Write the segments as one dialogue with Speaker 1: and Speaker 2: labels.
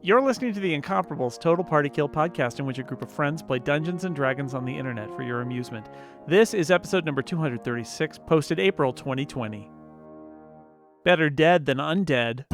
Speaker 1: You're listening to the Incomparables Total Party Kill podcast, in which a group of friends play Dungeons and Dragons on the internet for your amusement. This is episode number 236, posted April 2020. Better dead than undead.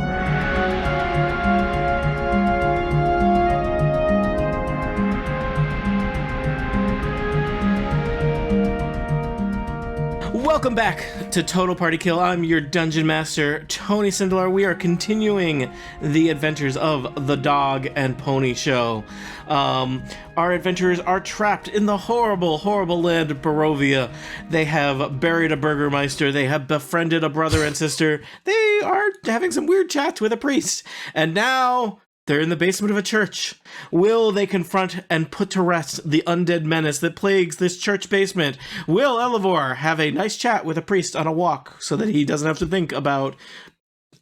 Speaker 2: Welcome back to Total Party Kill. I'm your Dungeon Master, Tony Sindelar. We are continuing the adventures of the Dog and Pony Show. Our adventurers are trapped in the horrible, horrible land of Barovia. They have buried a Burgermeister. They have befriended a brother and sister. They are having some weird chats with a priest. And now they're in the basement of a church. Will they confront and put to rest the undead menace that plagues this church basement? Will Elevor have a nice chat with a priest on a walk so that he doesn't have to think about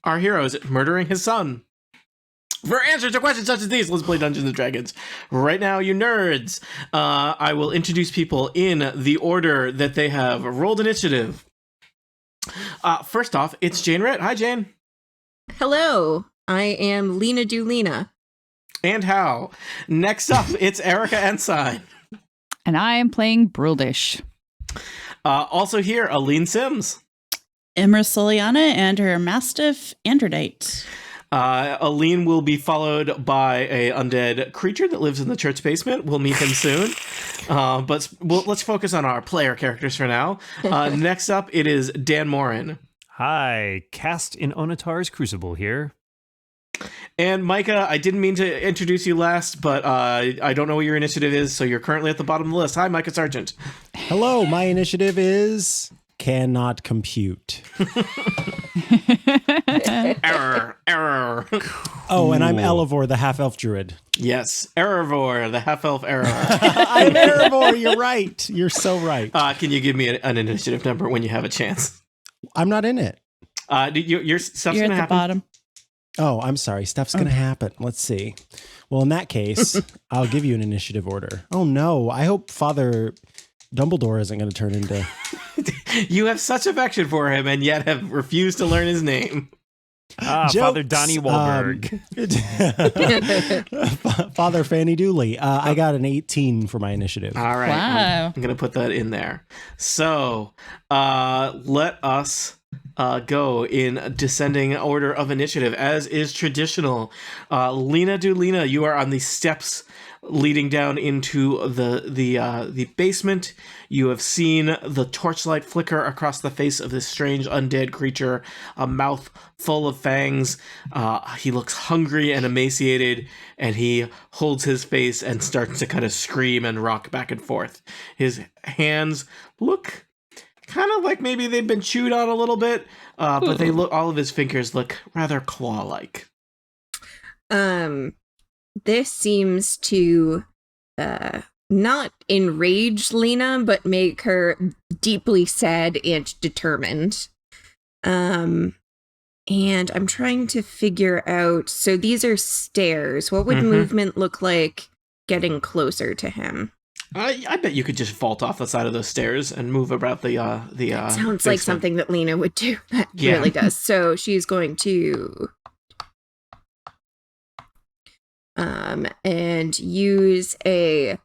Speaker 2: our heroes murdering his son? For answers to questions such as these, let's play Dungeons & Dragons. Right now, you nerds, I will introduce people in the order that they have rolled initiative. First off, it's Jane Ritt. Hi, Jane.
Speaker 3: Hello. I am Lena Doolina.
Speaker 2: And how? Next up, it's Erica Ensign.
Speaker 4: And I am playing Bruldish.
Speaker 2: Also here, Aline Sims.
Speaker 5: Imra Soliana and her Mastiff Androdite.
Speaker 2: Aline will be followed by a undead creature that lives in the church basement. We'll meet him soon. But let's focus on our player characters for now. Next up, it is Dan Morin.
Speaker 6: Hi, cast in Onatar's Crucible here.
Speaker 2: And Micah, I didn't mean to introduce you last, but I don't know what your initiative is, so you're currently at the bottom of the list. Hi, Micah Sargent.
Speaker 7: Hello, my initiative is cannot compute.
Speaker 2: Error.
Speaker 7: Oh, and I'm Elevor, the half-elf druid.
Speaker 2: Yes, Erevor, the half-elf error.
Speaker 7: I'm Erevor, you're right. You're so right.
Speaker 2: Can you give me an initiative number when you have a chance?
Speaker 7: I'm not in it.
Speaker 2: Your stuff's
Speaker 5: You're
Speaker 2: gonna
Speaker 5: at the
Speaker 2: happen.
Speaker 5: bottom.
Speaker 7: Oh, I'm sorry. Stuff's going to happen. Let's see. Well, in that case, I'll give you an initiative order. Oh, no. I hope Father Dumbledore isn't going to turn into...
Speaker 2: You have such affection for him and yet have refused to learn his name.
Speaker 1: Father Donnie Wahlberg.
Speaker 7: Father Fanny Dooley. I got an 18 for my initiative.
Speaker 2: All right.
Speaker 5: Wow.
Speaker 2: I'm going to put that in there. So let us go in descending order of initiative, as is traditional. Lena Doolina, you are on the steps leading down into the basement. You have seen the torchlight flicker across the face of this strange undead creature, a mouth full of fangs. He looks hungry and emaciated, and he holds his face and starts to kind of scream and rock back and forth. His hands look kind of like maybe they've been chewed on a little bit, but they look. All of his fingers look rather claw-like.
Speaker 3: This seems to not enrage Lena, but make her deeply sad and determined. And I'm trying to figure out, so these are stairs. What would movement look like getting closer to him?
Speaker 2: I bet you could just vault off the side of those stairs and move about the
Speaker 3: Sounds
Speaker 2: basement.
Speaker 3: like something that Lena would do. That really does. So she's going to and use a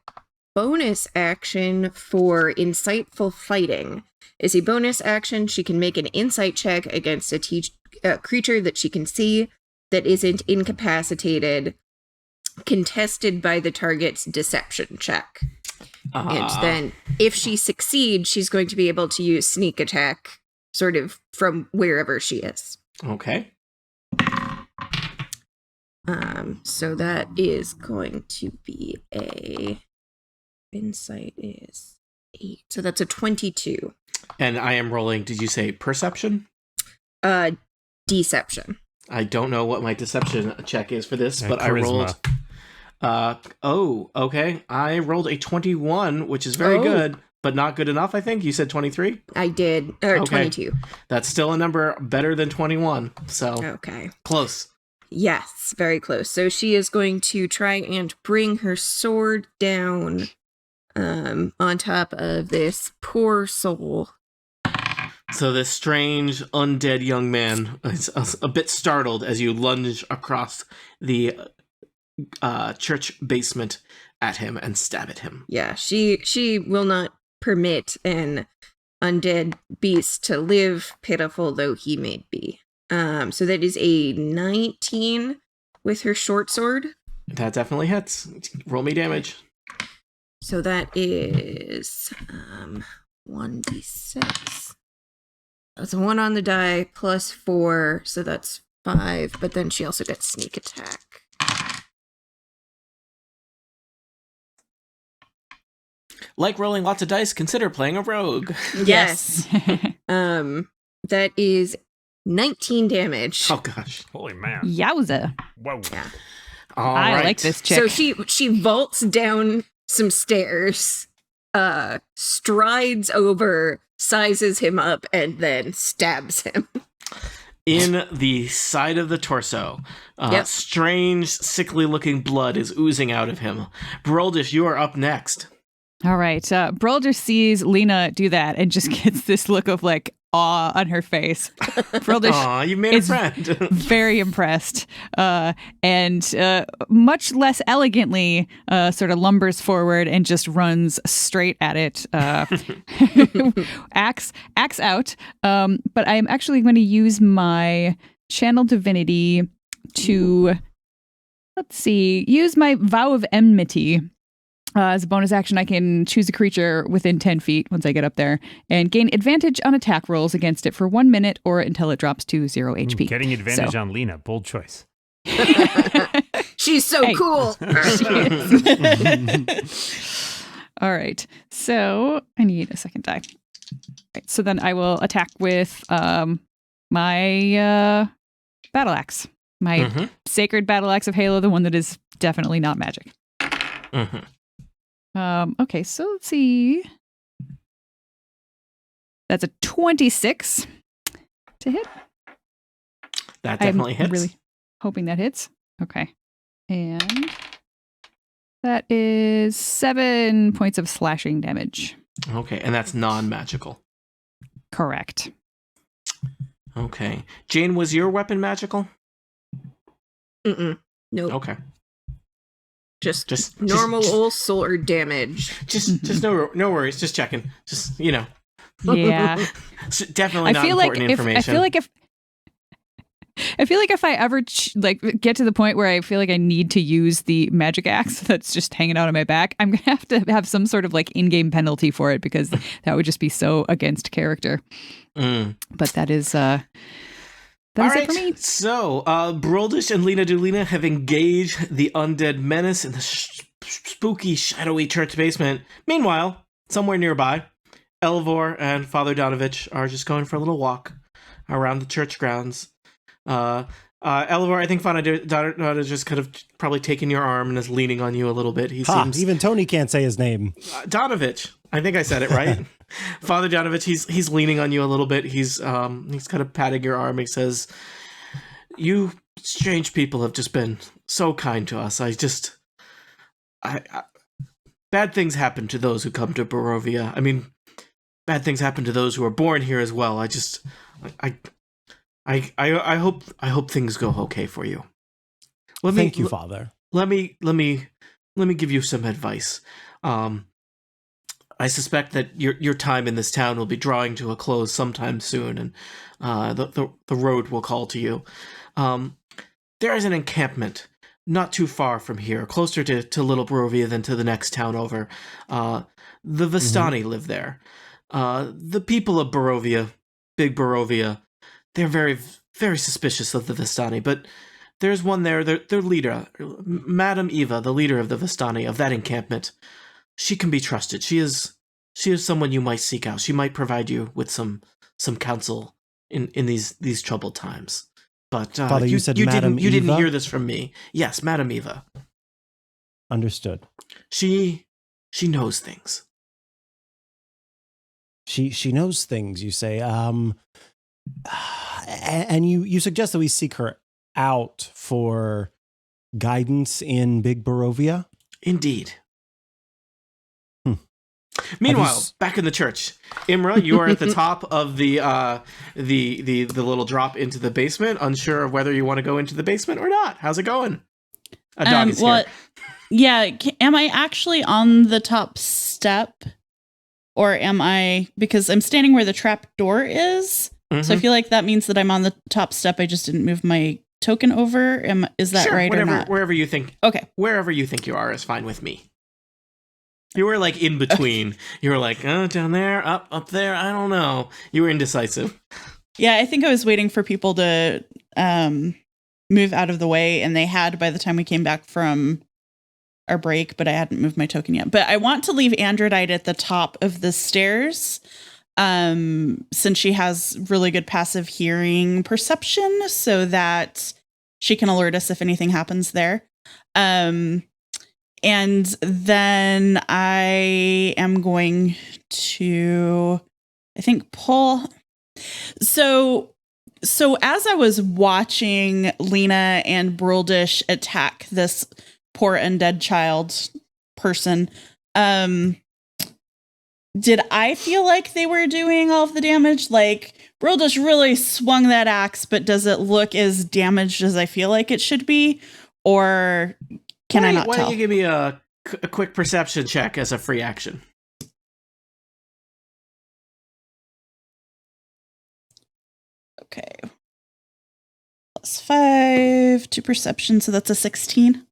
Speaker 3: bonus action for insightful fighting. As a bonus action, she can make an insight check against a creature that she can see that isn't incapacitated, contested by the target's deception check. And then if she succeeds, she's going to be able to use sneak attack sort of from wherever she is.
Speaker 2: Okay.
Speaker 3: So that is going to be a insight is 8. So that's a 22.
Speaker 2: And I am rolling, did you say perception?
Speaker 3: Deception.
Speaker 2: I don't know what my deception check is for this, but
Speaker 6: charisma.
Speaker 2: I rolled okay. I rolled a 21, which is very good, but not good enough, I think. You said 23?
Speaker 3: I did. Or 22.
Speaker 2: That's still a number better than 21. So
Speaker 3: Okay.
Speaker 2: close.
Speaker 3: Yes, very close. So she is going to try and bring her sword down on top of this poor soul.
Speaker 2: So this strange undead young man is a bit startled as you lunge across the church basement at him and stab at him.
Speaker 3: Yeah, she will not permit an undead beast to live, pitiful though he may be. So that is a 19 with her short sword.
Speaker 2: That definitely hits. Roll me damage.
Speaker 3: So that is 1d6. That's a 1 on the die plus 4, so that's 5. But then she also gets sneak attack.
Speaker 2: Like rolling lots of dice, consider playing a rogue.
Speaker 3: Yes. That is 19 damage.
Speaker 2: Oh gosh.
Speaker 6: Holy man.
Speaker 4: Yowza.
Speaker 6: Whoa.
Speaker 3: Yeah.
Speaker 2: All
Speaker 4: I
Speaker 2: right.
Speaker 4: like this chick.
Speaker 3: So she vaults down some stairs, strides over, sizes him up, and then stabs him.
Speaker 2: In the side of the torso,
Speaker 3: Yep.
Speaker 2: strange, sickly-looking blood is oozing out of him. Broldish, you are up next.
Speaker 4: All right. Brolder sees Lena do that and just gets this look of like awe on her face. Brolder
Speaker 2: Aw, you made a
Speaker 4: is
Speaker 2: friend.
Speaker 4: very impressed, and much less elegantly sort of lumbers forward and just runs straight at it. Axe out. But I'm actually going to use my channel divinity to, use my vow of enmity. As a bonus action, I can choose a creature within 10 feet once I get up there and gain advantage on attack rolls against it for 1 minute or until it drops to 0 HP.
Speaker 6: Getting advantage on Lena. Bold choice.
Speaker 3: She's so
Speaker 4: Hey.
Speaker 3: cool.
Speaker 4: All right. So I need a second die. Right, so then I will attack with my battle axe. My
Speaker 2: Mhm.
Speaker 4: sacred battle axe of Halo, the one that is definitely not magic.
Speaker 2: Mhm.
Speaker 4: Okay, so let's see. That's a 26 to hit.
Speaker 2: That definitely
Speaker 4: I'm
Speaker 2: hits.
Speaker 4: really hoping that hits. Okay. And that is 7 points of slashing damage.
Speaker 2: Okay, and that's non-magical.
Speaker 4: Correct.
Speaker 2: Okay. Jane, was your weapon magical?
Speaker 3: Mm-mm. Nope.
Speaker 2: Okay.
Speaker 3: Just normal old sword damage.
Speaker 2: Just no worries. Just checking. Just,
Speaker 4: Yeah.
Speaker 2: definitely not important information.
Speaker 4: I feel like if I ever get to the point where I feel like I need to use the magic axe that's just hanging out on my back, I'm gonna have some sort of like in-game penalty for it because that would just be so against character. But that is
Speaker 2: All
Speaker 4: it
Speaker 2: right,
Speaker 4: for me.
Speaker 2: so Broldish and Lena Dulina have engaged the undead menace in the spooky, shadowy church basement. Meanwhile, somewhere nearby, Elvor and Father Donovich are just going for a little walk around the church grounds. Elvor, I think Father Donovich is just kind of probably taking your arm and is leaning on you a little bit. He seems
Speaker 7: Even Tony can't say his name.
Speaker 2: Donovich. I think I said it right. Father Donovich, he's leaning on you a little bit. He's kind of patting your arm. He says, "You strange people have just been so kind to us. Bad things happen to those who come to Barovia. I mean, bad things happen to those who are born here as well. I hope things go okay for you.
Speaker 7: Thank you, Father.
Speaker 2: Let me give you some advice. I suspect that your time in this town will be drawing to a close sometime soon, and the road will call to you. There is an encampment not too far from here, closer to Little Barovia than to the next town over. The Vistani live there. The people of Barovia, Big Barovia, they're very, very suspicious of the Vistani, but there's one there, their leader, Madame Eva, the leader of the Vistani, of that encampment. She can be trusted. She is someone you might seek out. She might provide you with some counsel in these troubled times. But
Speaker 7: Father, you said Madame
Speaker 2: you didn't
Speaker 7: Eva?
Speaker 2: hear this from me. Yes, Madame Eva.
Speaker 7: Understood.
Speaker 2: She knows things.
Speaker 7: She knows things, you say. And you suggest that we seek her out for guidance in Big Barovia?
Speaker 2: Indeed.
Speaker 7: Hmm.
Speaker 2: Meanwhile, back in the church, Imra, you are at the top of the little drop into the basement, unsure of whether you want to go into the basement or not. How's it going? A dog is
Speaker 5: well,
Speaker 2: here.
Speaker 5: yeah. Am I actually on the top step? Or am I, because I'm standing where the trap door is. So I
Speaker 2: Mhm.
Speaker 5: feel like that means that I'm on the top step. I just didn't move my token over. Is that
Speaker 2: Sure,
Speaker 5: right or not?
Speaker 2: wherever you think.
Speaker 5: Okay.
Speaker 2: Wherever you think you are is fine with me. You were like in between. You were like, down there, up there. I don't know. You were indecisive.
Speaker 5: Yeah, I think I was waiting for people to move out of the way, and they had by the time we came back from our break, but I hadn't moved my token yet. But I want to leave Androdite at the top of the stairs, since she has really good passive hearing perception, so that she can alert us if anything happens there. And then I am going to, I think, pull. So as I was watching Lena and Bruldish attack this poor undead child person, did I feel like they were doing all of the damage? Like, Bruldish really swung that axe, but does it look as damaged as I feel like it should be? Or can I not
Speaker 2: Why
Speaker 5: tell?
Speaker 2: don't you give me a quick perception check as a free action?
Speaker 5: Okay. +5 to perception, so that's a 16.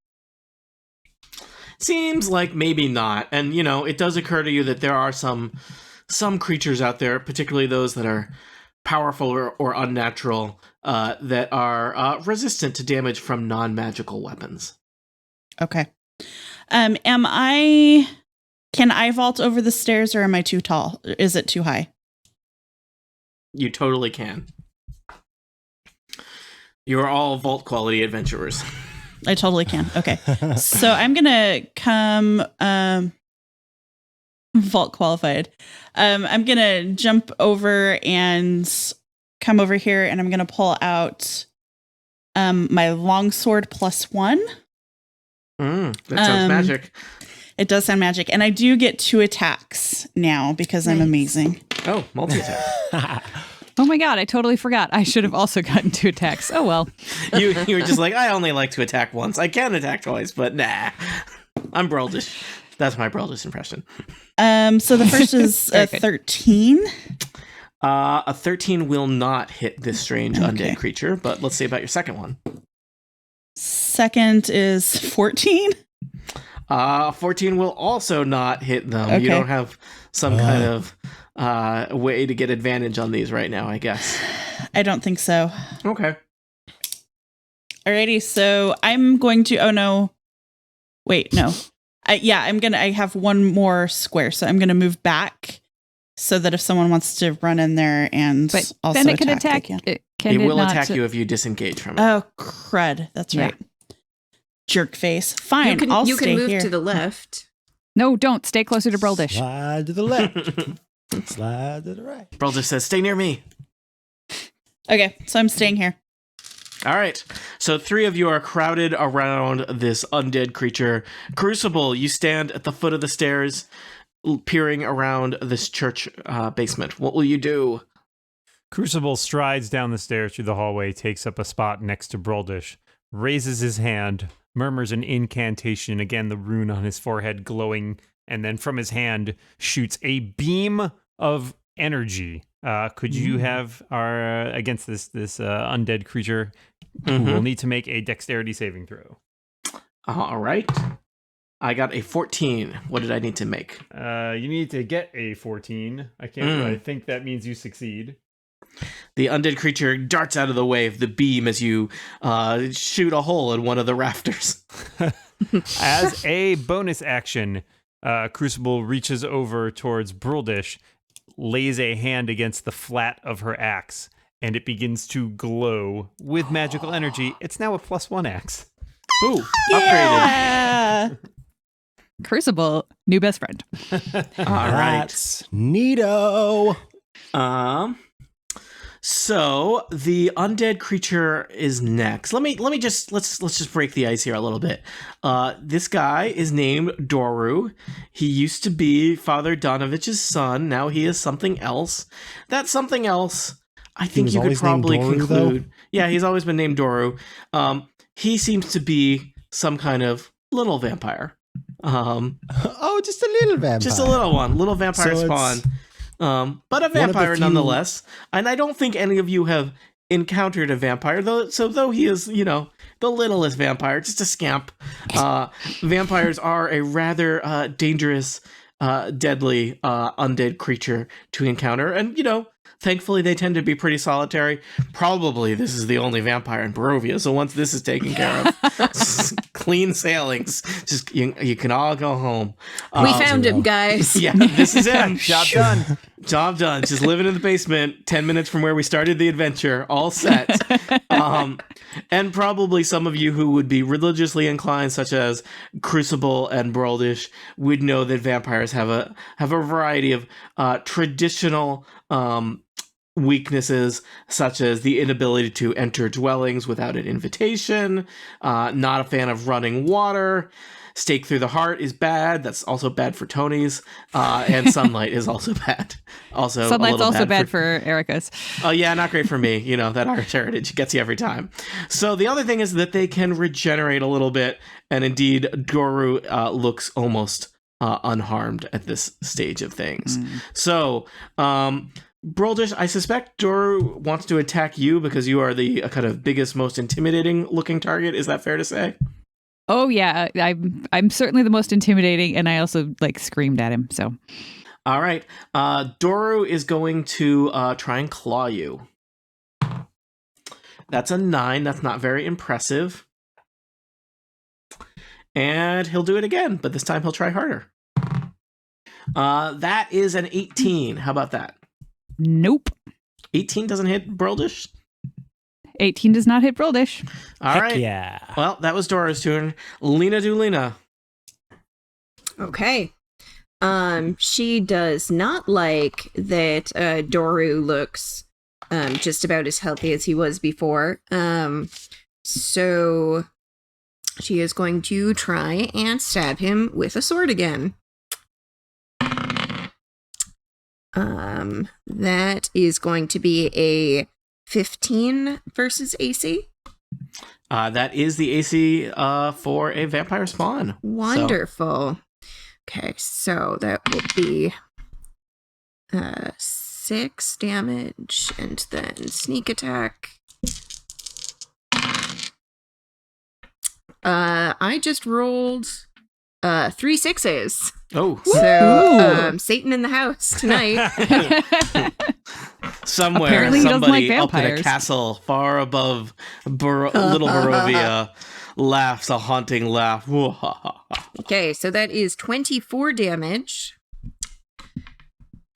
Speaker 2: Seems like maybe not. And, it does occur to you that there are some creatures out there, particularly those that are powerful or unnatural, that are resistant to damage from non-magical weapons.
Speaker 5: Okay. Can I vault over the stairs, or am I too tall? Is it too high?
Speaker 2: You totally can. You are all vault quality adventurers.
Speaker 5: I totally can. Okay. So I'm going to come vault qualified. I'm going to jump over and come over here, and I'm going to pull out my longsword +1.
Speaker 2: That sounds magic.
Speaker 5: It does sound magic. And I do get 2 attacks now because I'm amazing.
Speaker 2: Oh, multi-attack.
Speaker 4: Oh my god, I totally forgot. I should have also gotten 2 attacks. Oh well.
Speaker 2: you were just like, I only like to attack once. I can attack twice, but nah. I'm Bruldish. That's my Bruldish impression.
Speaker 5: So the first is a 13.
Speaker 2: A 13 will not hit this strange undead creature, but let's see about your second one.
Speaker 5: Second is 14.
Speaker 2: 14 will also not hit them.
Speaker 5: Okay.
Speaker 2: You don't have some kind of way to get advantage on these right now, I guess.
Speaker 5: I don't think so.
Speaker 2: Okay.
Speaker 5: Alrighty, so I'm going to, oh no. Wait, no. I have one more square, so I'm going to move back so that if someone wants to run in there and
Speaker 4: But
Speaker 5: also
Speaker 4: then it can
Speaker 5: attack,
Speaker 4: attack.
Speaker 5: they can.
Speaker 2: It will attack you if you disengage from it.
Speaker 5: Oh, crud. That's right. Jerk face. Fine, I'll
Speaker 3: you
Speaker 5: stay
Speaker 3: can move
Speaker 5: here.
Speaker 3: to the left.
Speaker 4: No, don't. Stay closer to Bruldish.
Speaker 7: Slide to the left. Slide to the right.
Speaker 2: Bruldish says, stay near me.
Speaker 5: Okay, so I'm staying here.
Speaker 2: All right. So 3 of you are crowded around this undead creature. Crucible, you stand at the foot of the stairs, peering around this church basement. What will you do?
Speaker 6: Crucible strides down the stairs through the hallway, takes up a spot next to Bruldish, raises his hand, murmurs an incantation, again the rune on his forehead glowing, and then from his hand shoots a beam of energy. Could you have our against this undead creature who will need to make a dexterity saving throw?
Speaker 2: All right. I got a 14. What did I need to make?
Speaker 6: You need to get a 14. I can't. I think that means you succeed.
Speaker 2: The undead creature darts out of the way of the beam as you shoot a hole in one of the rafters.
Speaker 6: As a bonus action, Crucible reaches over towards Bruldish, lays a hand against the flat of her axe, and it begins to glow with magical energy. It's now a +1 axe.
Speaker 2: Ooh, upgraded.
Speaker 5: Yeah.
Speaker 4: Crucible, new best friend.
Speaker 2: All right.
Speaker 7: That's neato.
Speaker 2: So the undead creature is next. Let's just break the ice here a little bit. This guy is named Doru. He used to be Father Donovich's son. Now he is something else. That something else, I think
Speaker 7: was
Speaker 2: you could
Speaker 7: always named
Speaker 2: probably
Speaker 7: Doru,
Speaker 2: conclude.
Speaker 7: though?
Speaker 2: Yeah, he's always been named Doru. He seems to be some kind of little vampire.
Speaker 7: Oh, just a little vampire.
Speaker 2: Just a little one, little vampire
Speaker 7: So
Speaker 2: spawn. But a
Speaker 7: one of the
Speaker 2: vampire
Speaker 7: few-
Speaker 2: nonetheless. And I don't think any of you have encountered a vampire, though he is, the littlest vampire, just a scamp. Vampires are a rather dangerous, deadly, undead creature to encounter. And, thankfully they tend to be pretty solitary. Probably this is the only vampire in Barovia, so once this is taken care of, clean sailings. Just you can all go home.
Speaker 3: We found him, guys.
Speaker 2: Yeah, this is him.
Speaker 1: Job done.
Speaker 2: Job done. Just living in the basement, 10 minutes from where we started the adventure, all set. And probably some of you who would be religiously inclined, such as Crucible and Broldish, would know that vampires have a variety of traditional weaknesses, such as the inability to enter dwellings without an invitation, not a fan of running water. Stake through the heart is bad. That's also bad for Tony's. And sunlight is also bad. Also,
Speaker 4: Sunlight's also bad for Erica's.
Speaker 2: Oh, yeah, not great for me. That Irish heritage gets you every time. So the other thing is that they can regenerate a little bit. And indeed, Doru looks almost unharmed at this stage of things. So, Broldish, I suspect Doru wants to attack you because you are the kind of biggest, most intimidating looking target. Is that fair to say?
Speaker 4: Oh yeah, I'm certainly the most intimidating, and I also screamed at him. So,
Speaker 2: all right, Doru is going to try and claw you. That's a 9. That's not very impressive. And he'll do it again, but this time he'll try harder. That is an 18. How about that?
Speaker 4: Nope.
Speaker 2: 18 doesn't hit Broldish?
Speaker 4: 18 does not hit Broldish.
Speaker 2: All right.
Speaker 7: Yeah.
Speaker 2: Well, that was Dora's turn. Lena Doolina.
Speaker 3: Okay. She does not like that Doru looks just about as healthy as he was before. So she is going to try and stab him with a sword again. That is going to be a 15 versus AC.
Speaker 2: That is the AC for a vampire spawn.
Speaker 3: Wonderful. Okay, so that will be 6 damage and then sneak attack. I just rolled 3 6s.
Speaker 2: Oh.
Speaker 3: So Satan in the house tonight.
Speaker 2: Somewhere,
Speaker 4: Apparently he doesn't
Speaker 2: somebody
Speaker 4: like
Speaker 2: up in a
Speaker 4: vampires.
Speaker 2: castle far above little Barovia laughs a haunting laugh.
Speaker 3: Okay, so that is 24 damage.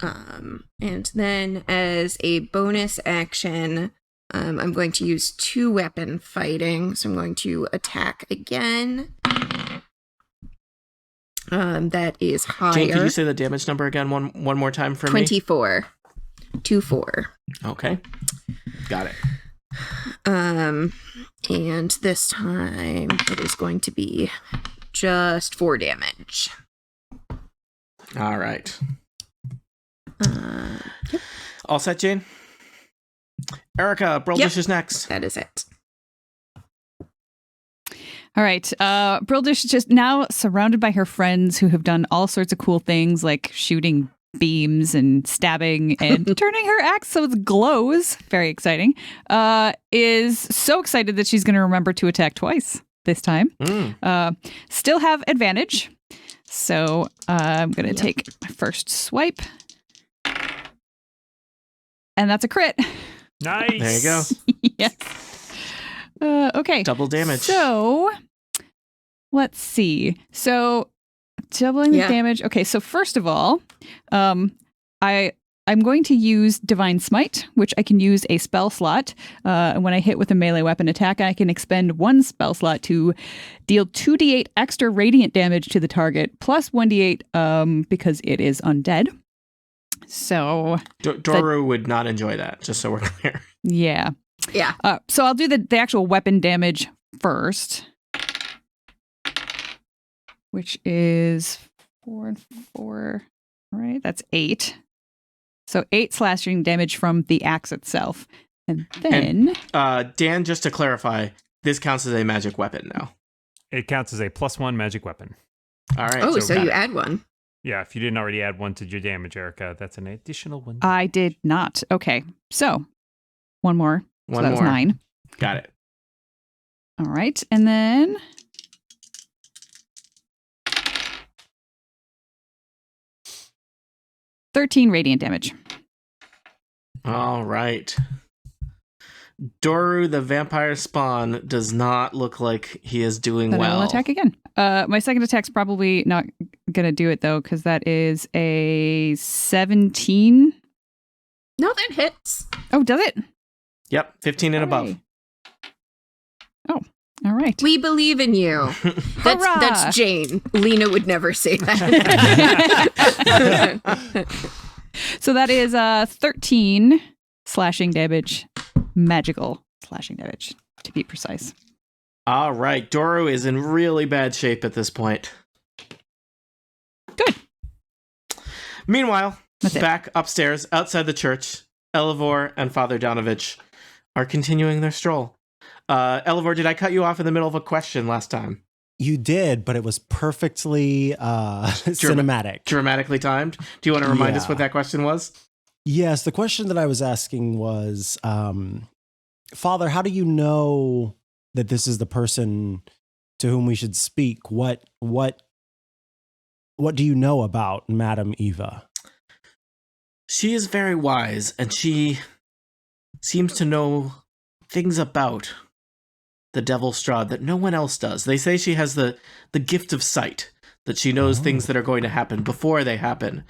Speaker 3: And then as a bonus action, I'm going to use 2-weapon fighting. So I'm going to attack again. That is higher.
Speaker 2: Jane, could you say the damage number again one more time for
Speaker 3: 24. 2-4.
Speaker 2: Okay. Got it.
Speaker 3: And this time it is going to be just 4 damage.
Speaker 2: All right.
Speaker 3: Yep,
Speaker 2: All set, Jane? Erica, Broldish is next.
Speaker 3: that is it.
Speaker 4: All right. Broldish is just now surrounded by her friends who have done all sorts of cool things like shooting beams and stabbing and turning her axe so it glows. Very exciting. Is so excited that she's going to remember to attack twice this time. Still have advantage. So I'm going to take my first swipe. And that's a crit.
Speaker 6: Nice.
Speaker 2: There you go.
Speaker 4: Yes. Okay.
Speaker 2: Double damage.
Speaker 4: So let's see. So doubling the
Speaker 3: Yeah.
Speaker 4: damage. Okay, so first of all, I'm going to use Divine Smite, which I can use a spell slot. And when I hit with a melee weapon attack, I can expend 1 spell slot to deal 2d8 extra radiant damage to the target, plus 1d8 because it is undead. So
Speaker 2: Doru would not enjoy that, just so we're clear.
Speaker 4: yeah.
Speaker 3: Yeah.
Speaker 4: So I'll do the actual weapon damage first, which is 4 and 4. All right, that's 8. So 8 slashing damage from the axe itself. And then...
Speaker 2: Dan, just to clarify, this counts as a magic weapon now.
Speaker 6: It counts as a +1 magic weapon.
Speaker 2: All right.
Speaker 3: Oh,
Speaker 6: so
Speaker 3: so you add one.
Speaker 6: Yeah, if you didn't already add 1 to your damage, Erica, that's an additional 1.
Speaker 4: I did not. Okay. So one more. So
Speaker 2: One
Speaker 4: that was
Speaker 2: more.
Speaker 4: 9.
Speaker 2: Got it.
Speaker 4: All right. And then 13 radiant damage.
Speaker 2: All right. Doru, the vampire spawn, does not look like he is doing
Speaker 4: Then I
Speaker 2: well.
Speaker 4: will attack again. My second attack's probably not going to do it, though, because that is a 17.
Speaker 3: No, that hits.
Speaker 4: Oh, does it?
Speaker 2: Yep, 15 and above.
Speaker 4: Hooray. Oh, all right.
Speaker 3: We believe in you. That's
Speaker 4: Hurrah!
Speaker 3: that's Jane. Lena would never say that.
Speaker 4: So that is 13 slashing damage. Magical slashing damage, to be precise.
Speaker 2: All right, Doru is in really bad shape at this point.
Speaker 4: Good.
Speaker 2: Meanwhile,
Speaker 4: That's it.
Speaker 2: back upstairs outside the church, Elivor and Father Donovich are continuing their stroll. Elivor, did I cut you off in the middle of a question last time?
Speaker 7: You did, but it was perfectly cinematic.
Speaker 2: Dramatically timed? Do you want to remind us
Speaker 7: Yeah.
Speaker 2: what that question was?
Speaker 7: Yes, the question that I was asking was, Father, how do you know that this is the person to whom we should speak? What do you know about Madame Eva?
Speaker 2: She is very wise, and she seems to know things about the Devil's Strahd that no one else does. They say she has the gift of sight, that she knows things that are going to happen before they happen.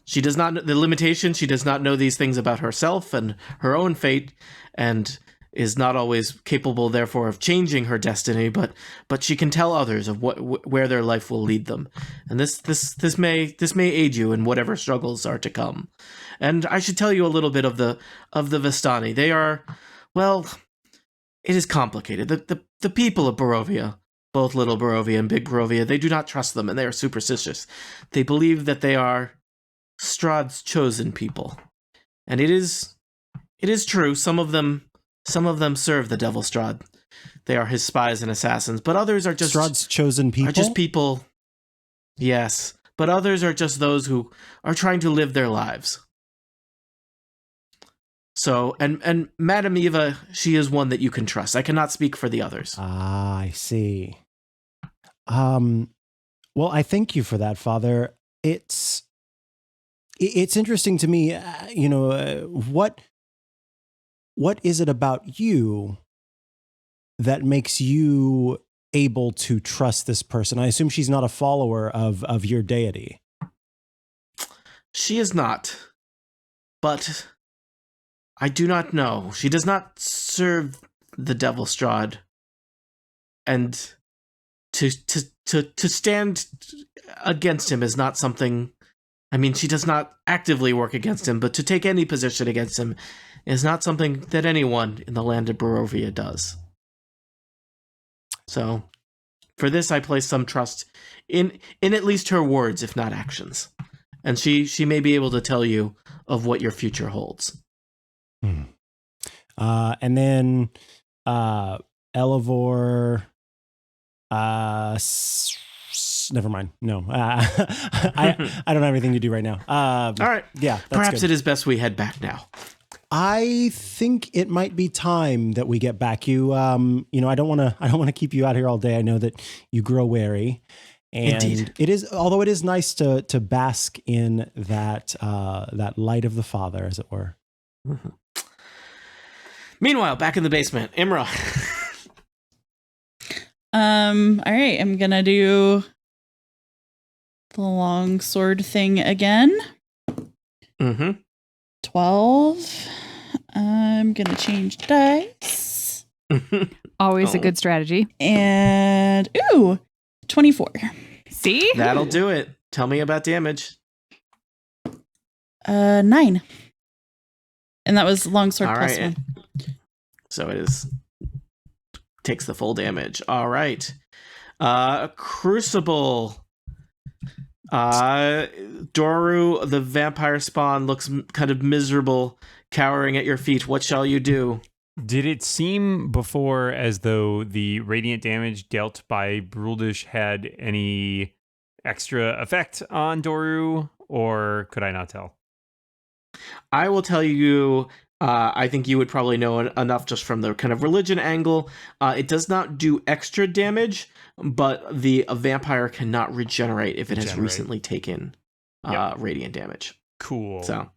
Speaker 2: She does not know the limitation. She does not know these things about herself and her own fate, and is not always capable, therefore, of changing her destiny. But she can tell others of where their life will lead them, and this may aid you in whatever struggles are to come. And I should tell you a little bit of the Vistani. They are, well, it is complicated. The people of Barovia, both Little Barovia and Big Barovia, they do not trust them, and they are superstitious. They believe that they are Strahd's chosen people, and it is true. Some of them serve the Devil Strahd. They are his spies and assassins, but others are just
Speaker 7: Strahd's chosen people.
Speaker 2: Are just people. Yes, but others are just those who are trying to live their lives. So, and Madame Eva, she is one that you can trust. I cannot speak for the others.
Speaker 7: Ah, I see. Well, I thank you for that, Father. It's interesting to me, what is it about you that makes you able to trust this person? I assume she's not a follower of your deity.
Speaker 2: She is not, but I do not know. She does not serve the Devil Strahd, and to stand against him is not something. I mean, she does not actively work against him, but to take any position against him is not something that anyone in the land of Barovia does. So, for this, I place some trust in at least her words, if not actions. And she may be able to tell you of what your future holds.
Speaker 7: And then Elivor. Never mind. No, I don't have anything to do right now.
Speaker 2: All right.
Speaker 7: Yeah, that's
Speaker 2: Perhaps
Speaker 7: good.
Speaker 2: it is best we head back now.
Speaker 7: I think it might be time that we get back. I don't want to keep you out here all day. I know that you grow wary, and
Speaker 2: Indeed.
Speaker 7: it is. Although it is nice to bask in that light of the Father, as it were.
Speaker 2: Mm-hmm. Meanwhile, back in the basement, Imra.
Speaker 5: All right, I'm gonna do the long sword thing again.
Speaker 2: Mm-hmm.
Speaker 5: 12. I'm gonna change dice.
Speaker 4: Always a
Speaker 2: Oh.
Speaker 4: good strategy.
Speaker 5: And 24.
Speaker 4: See?
Speaker 2: That'll do it. Tell me about damage.
Speaker 5: 9. And that was longsword
Speaker 2: All
Speaker 5: plus
Speaker 2: right.
Speaker 5: 1.
Speaker 2: So it is takes the full damage. All right. Crucible. Doru, the vampire spawn, looks kind of miserable, cowering at your feet. What shall you do?
Speaker 6: Did it seem before as though the radiant damage dealt by Bruldish had any extra effect on Doru, or could I not tell?
Speaker 2: I will tell you, I think you would probably know enough just from the kind of religion angle. It does not do extra damage, but the vampire cannot regenerate if it has recently taken radiant damage.
Speaker 6: Cool.
Speaker 2: So,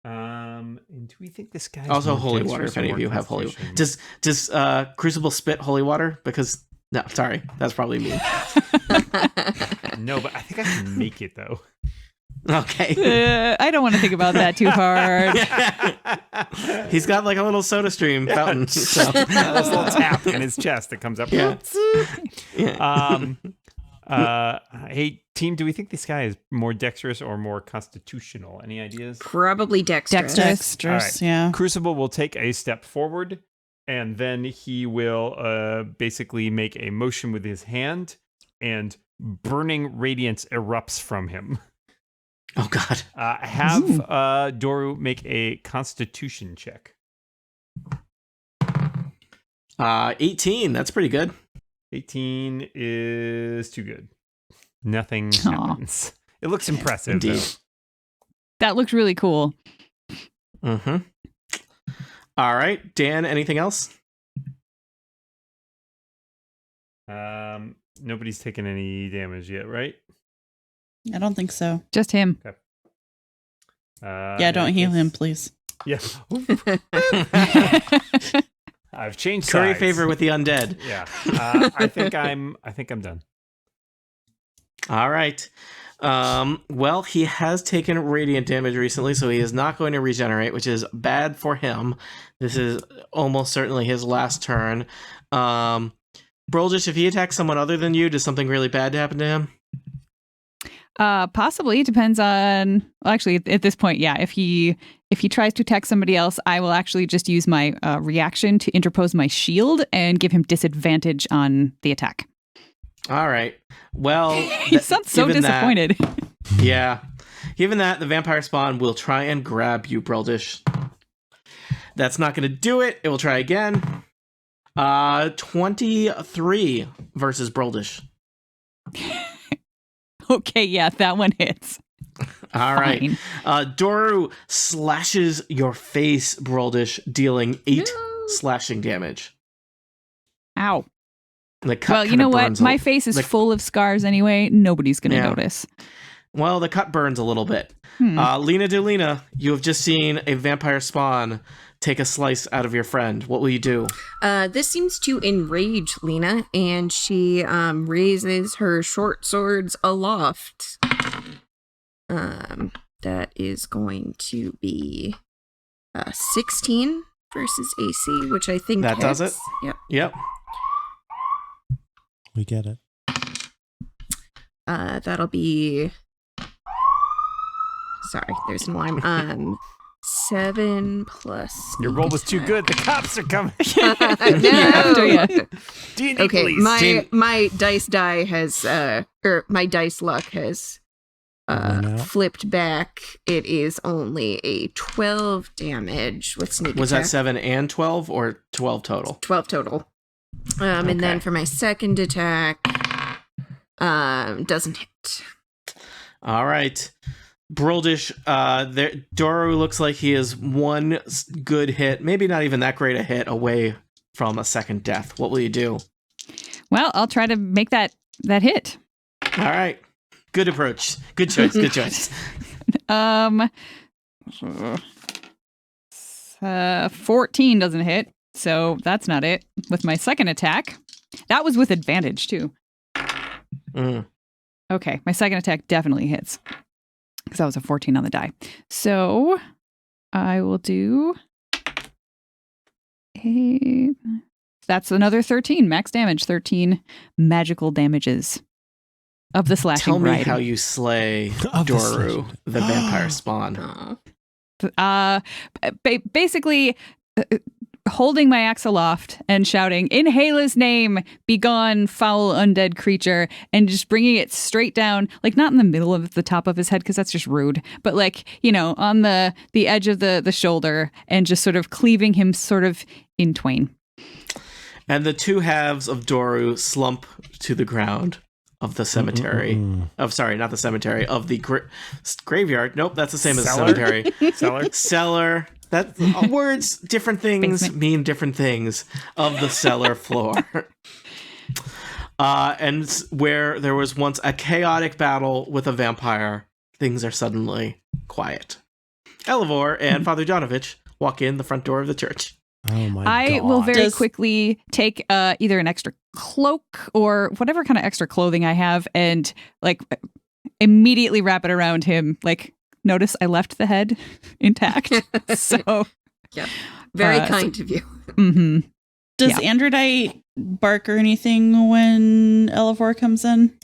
Speaker 6: and do we think this guy
Speaker 2: also holy water? If any of you have holy water, does Crucible spit holy water? Because no, sorry, that's probably me.
Speaker 6: No, but I think I can make it though.
Speaker 2: Okay.
Speaker 4: I don't want to think about that too hard.
Speaker 2: He's got like a little soda stream fountain. So.
Speaker 6: This little tap in his chest that comes up.
Speaker 2: Yeah.
Speaker 6: Hey, team, do we think this guy is more dexterous or more constitutional? Any ideas?
Speaker 3: Probably dexterous.
Speaker 5: Dexterous,
Speaker 6: All right.
Speaker 5: yeah.
Speaker 6: Crucible will take a step forward, and then he will basically make a motion with his hand, and burning radiance erupts from him.
Speaker 2: Oh, God.
Speaker 6: Have Doru make a constitution check.
Speaker 2: 18. That's pretty good.
Speaker 6: 18 is too good. Nothing happens. It looks impressive,
Speaker 2: Indeed.
Speaker 6: though.
Speaker 4: That looked really cool.
Speaker 2: Mm-hmm. All right. Dan, anything else?
Speaker 6: Nobody's taken any damage yet, right?
Speaker 5: I don't think so.
Speaker 4: Just him.
Speaker 6: Okay.
Speaker 5: Yeah, don't heal him, please.
Speaker 6: Yeah. I've changed
Speaker 2: Curry
Speaker 6: sides.
Speaker 2: favor with the undead.
Speaker 6: Yeah. I think I'm done.
Speaker 2: All right. Well, he has taken radiant damage recently, so he is not going to regenerate, which is bad for him. This is almost certainly his last turn. Broldish, if he attacks someone other than you, does something really bad happen to him?
Speaker 4: Possibly. It depends on. Well, actually, at this point, yeah. If he tries to attack somebody else, I will actually just use my reaction to interpose my shield and give him disadvantage on the attack.
Speaker 2: All right. Well,
Speaker 4: He sounds so disappointed.
Speaker 2: Yeah. Given that, the vampire spawn will try and grab you, Broldish. That's not going to do it. It will try again. 23 versus Broldish.
Speaker 4: Okay, yeah, that one hits.
Speaker 2: All right. Doru slashes your face, Broldish, dealing 8 slashing damage.
Speaker 4: Ow.
Speaker 2: And the cut
Speaker 4: Well, you know what?
Speaker 2: burns
Speaker 4: My face is full of scars anyway. Nobody's going to notice.
Speaker 2: Well, the cut burns a little bit. Lena Delina, you have just seen a vampire spawn take a slice out of your friend. What will you do?
Speaker 3: This seems to enrage Lena, and she raises her short swords aloft. That is going to be 16 versus AC, which I think
Speaker 2: that does it.
Speaker 3: Yep.
Speaker 7: We get it.
Speaker 3: That'll be. Sorry, there's an alarm. 7 plus.
Speaker 6: Your roll was too good. The cops are coming.
Speaker 3: After
Speaker 4: you.
Speaker 6: D&D
Speaker 3: Okay,
Speaker 6: police.
Speaker 3: my dice die has or my dice luck has flipped back. It is only a 12 damage with sneak
Speaker 2: Was
Speaker 3: attack.
Speaker 2: that 7 and 12 or 12 total?
Speaker 3: 12 total. And then for my second attack, doesn't hit.
Speaker 2: All right. Broldish, Doru looks like he is one good hit, maybe not even that great a hit, away from a second death. What will you do?
Speaker 4: Well, I'll try to make that hit.
Speaker 2: All right. Good approach. Good choice. Good choice.
Speaker 4: 14 doesn't hit, so that's not it. With my second attack, that was with advantage too. Okay, my second attack definitely hits. Because that was a 14 on the die. So I will do that's another 13 max damage, 13 magical damages of the slashing.
Speaker 2: Tell me
Speaker 4: variety.
Speaker 2: how you slay Doru, the vampire spawn.
Speaker 4: Basically, holding my axe aloft and shouting, "In Hela's name, be gone, foul undead creature," and just bringing it straight down, like not in the middle of the top of his head, because that's just rude, but like, on the edge of the shoulder, and just sort of cleaving him sort of in twain.
Speaker 2: And the two halves of Doru slump to the ground of the cemetery. Sorry, not the cemetery, of the graveyard. Nope, that's the same as the cemetery. Cellar. That words, different things mean different things. Of the cellar floor. And where there was once a chaotic battle with a vampire, things are suddenly quiet. Elivor and Father Jonovich walk in the front door of the church.
Speaker 7: Oh my god.
Speaker 4: I will very quickly take either an extra cloak or whatever kind of extra clothing I have and like immediately wrap it around him. Like, notice I left the head intact. So
Speaker 3: yeah, very kind of you.
Speaker 4: Mm-hmm.
Speaker 5: Does Androdite bark or anything when Elivor comes in?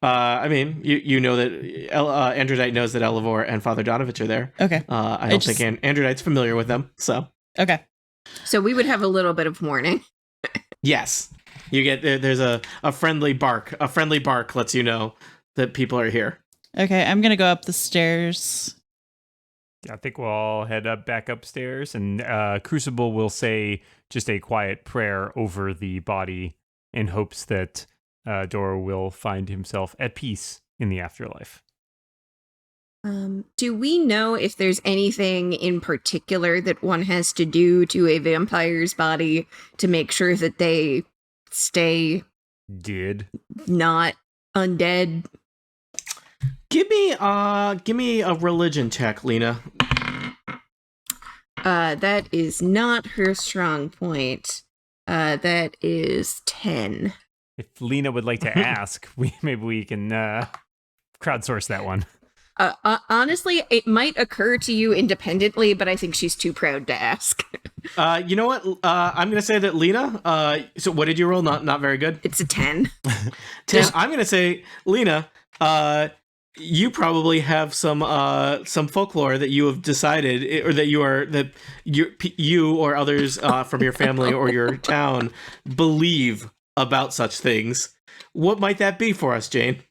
Speaker 2: I mean, you know that Androdite knows that Elivor and Father Donovich are there.
Speaker 5: Okay.
Speaker 2: I don't think Androdite's familiar with them, so.
Speaker 5: Okay.
Speaker 3: So we would have a little bit of warning.
Speaker 2: Yes. You get, there's a friendly bark. A friendly bark lets you know that people are here.
Speaker 5: Okay, I'm going to go up the stairs.
Speaker 6: I think we'll all head back upstairs, and Crucible will say just a quiet prayer over the body in hopes that Dora will find himself at peace in the afterlife.
Speaker 3: Do we know if there's anything in particular that one has to do to a vampire's body to make sure that they stay not undead?
Speaker 2: Give me a religion check, Lena.
Speaker 3: That is not her strong point. That is 10.
Speaker 6: If Lena would like to ask, maybe we can crowdsource that one.
Speaker 3: Honestly, it might occur to you independently, but I think she's too proud to ask.
Speaker 2: You know what? I'm going to say that Lena, so what did you roll? Not very good?
Speaker 3: It's a 10.
Speaker 2: 10. I'm going to say, Lena, you probably have some folklore that you have decided, or that you or others from your family or your town believe about such things. What might that be for us, Jane?